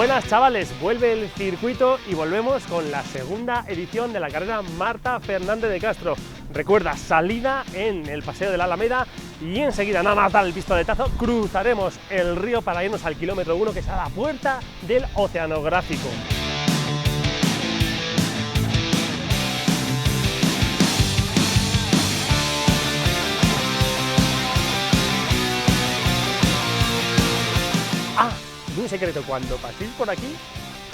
Buenas chavales, vuelve el circuito y volvemos con la segunda edición de la carrera Marta Fernández de Castro. Recuerda, salida en el Paseo de la Alameda y enseguida, nada más dar el pistoletazo, cruzaremos el río para irnos al kilómetro 1, que es a la puerta del Oceanográfico. Ah, y un secreto, cuando paséis por aquí,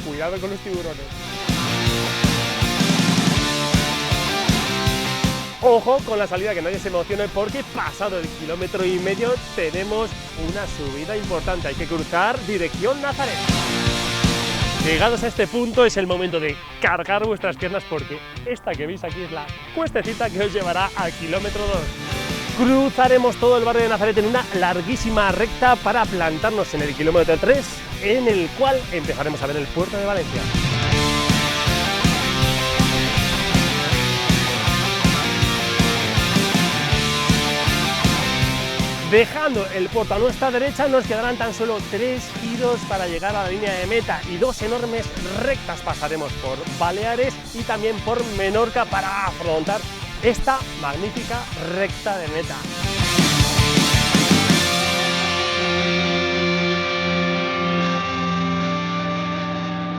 cuidado con los tiburones. Ojo con la salida, que nadie se emocione, porque pasado el kilómetro y medio tenemos una subida importante. Hay que cruzar dirección Nazaret. Llegados a este punto es el momento de cargar vuestras piernas, porque esta que veis aquí es la cuestecita que os llevará al kilómetro 2. Cruzaremos todo el barrio de Nazaret en una larguísima recta para plantarnos en el kilómetro 3, en el cual empezaremos a ver el puerto de Valencia. Dejando el puerto a nuestra derecha, nos quedarán tan solo 3 giros para llegar a la línea de meta y 2 enormes rectas. Pasaremos por Baleares y también por Menorca para afrontar esta magnífica recta de meta.